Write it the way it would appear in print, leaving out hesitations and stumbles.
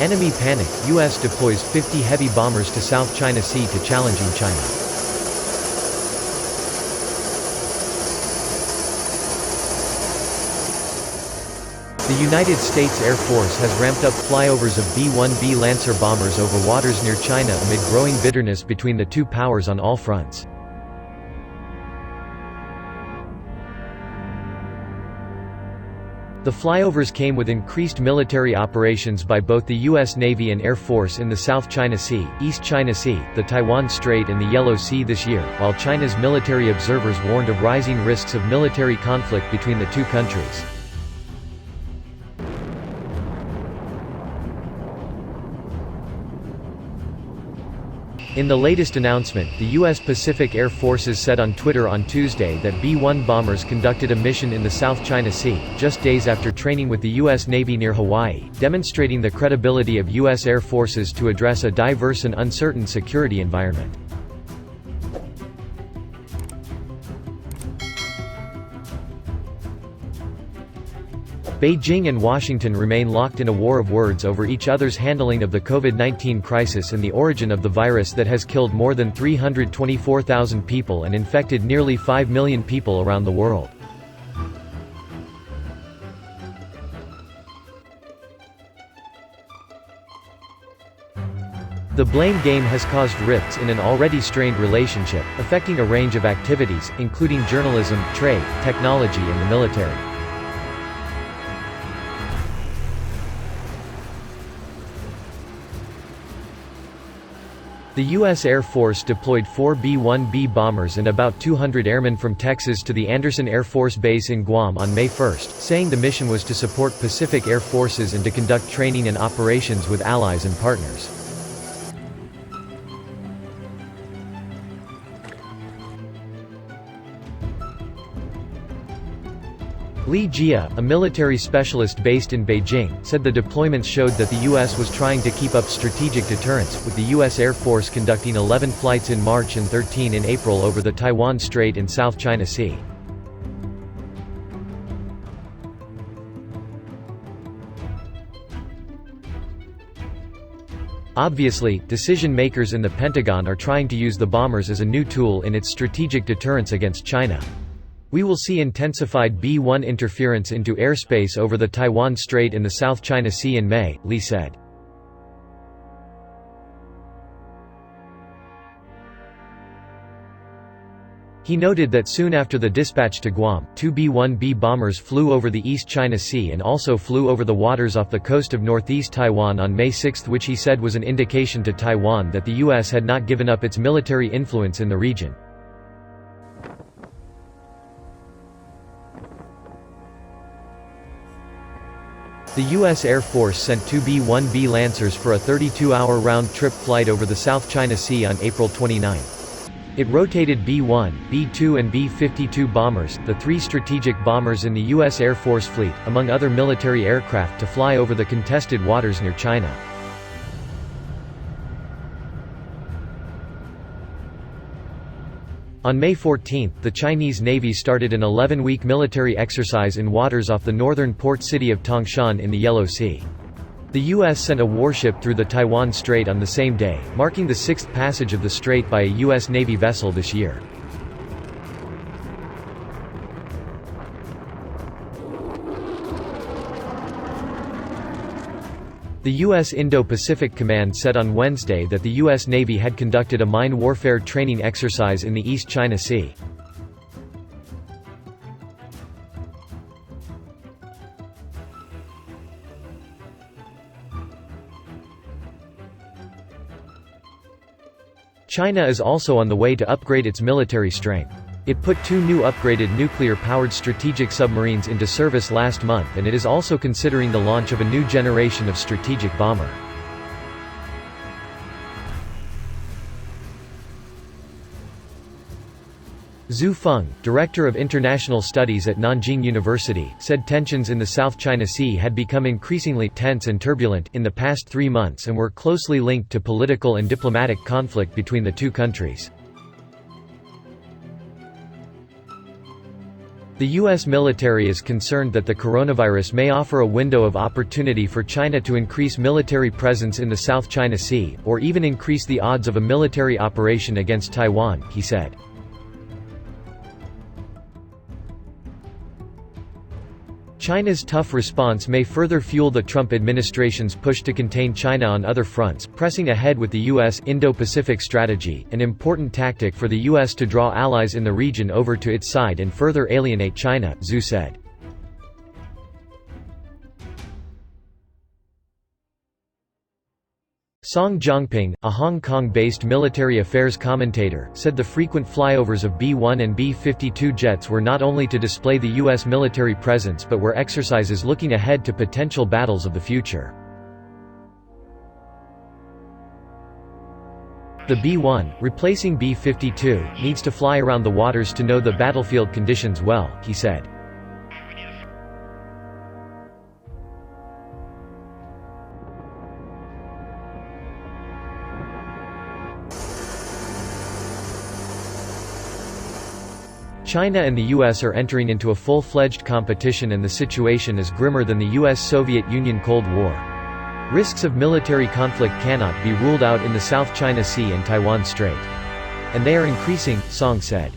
Enemy panic, U.S. deploys 50 heavy bombers to South China Sea to challenging China. The United States Air Force has ramped up flyovers of B-1B Lancer bombers over waters near China amid growing bitterness between the two powers on all fronts. The flyovers came with increased military operations by both the U.S. Navy and Air Force in the South China Sea, East China Sea, the Taiwan Strait and the Yellow Sea this year, while China's military observers warned of rising risks of military conflict between the two countries. In the latest announcement, the U.S. Pacific Air Forces said on Twitter on Tuesday that B-1 bombers conducted a mission in the South China Sea, just days after training with the U.S. Navy near Hawaii, demonstrating the credibility of U.S. Air Forces to address a diverse and uncertain security environment. Beijing and Washington remain locked in a war of words over each other's handling of the COVID-19 crisis and the origin of the virus that has killed more than 324,000 people and infected nearly 5 million people around the world. The blame game has caused rifts in an already strained relationship, affecting a range of activities, including journalism, trade, technology and the military. The U.S. Air Force deployed 4 B-1B bombers and about 200 airmen from Texas to the Andersen Air Force Base in Guam on May 1, saying the mission was to support Pacific Air Forces and to conduct training and operations with allies and partners. Li Jia, a military specialist based in Beijing, said the deployments showed that the U.S. was trying to keep up strategic deterrence, with the U.S. Air Force conducting 11 flights in March and 13 in April over the Taiwan Strait and South China Sea. Obviously, decision-makers in the Pentagon are trying to use the bombers as a new tool in its strategic deterrence against China. We will see intensified B-1 interference into airspace over the Taiwan Strait and the South China Sea in May, Li said. He noted that soon after the dispatch to Guam, 2 B-1B bombers flew over the East China Sea and also flew over the waters off the coast of northeast Taiwan on May 6, which he said was an indication to Taiwan that the U.S. had not given up its military influence in the region. The U.S. Air Force sent 2 B-1B Lancers for a 32-hour round-trip flight over the South China Sea on April 29. It rotated B-1, B-2 and B-52 bombers, the 3 strategic bombers in the U.S. Air Force fleet, among other military aircraft to fly over the contested waters near China. On May 14, the Chinese Navy started an 11-week military exercise in waters off the northern port city of Tangshan in the Yellow Sea. The U.S. sent a warship through the Taiwan Strait on the same day, marking the 6th passage of the strait by a U.S. Navy vessel this year. The U.S. Indo-Pacific Command said on Wednesday that the U.S. Navy had conducted a mine warfare training exercise in the East China Sea. China is also on the way to upgrade its military strength. It put 2 new upgraded nuclear-powered strategic submarines into service last month, and it is also considering the launch of a new generation of strategic bomber. Zhu Feng, director of international studies at Nanjing University, said tensions in the South China Sea had become increasingly tense and turbulent in the past 3 months and were closely linked to political and diplomatic conflict between the two countries. The U.S. military is concerned that the coronavirus may offer a window of opportunity for China to increase military presence in the South China Sea, or even increase the odds of a military operation against Taiwan, he said. China's tough response may further fuel the Trump administration's push to contain China on other fronts, pressing ahead with the U.S. Indo-Pacific strategy, an important tactic for the U.S. to draw allies in the region over to its side and further alienate China, Zhu said. Song Zhongping, a Hong Kong-based military affairs commentator, said the frequent flyovers of B-1 and B-52 jets were not only to display the U.S. military presence but were exercises looking ahead to potential battles of the future. The B-1, replacing B-52, needs to fly around the waters to know the battlefield conditions well, he said. China and the U.S. are entering into a full-fledged competition, and the situation is grimmer than the U.S.-Soviet Union Cold War. Risks of military conflict cannot be ruled out in the South China Sea and Taiwan Strait. And they are increasing, Song said.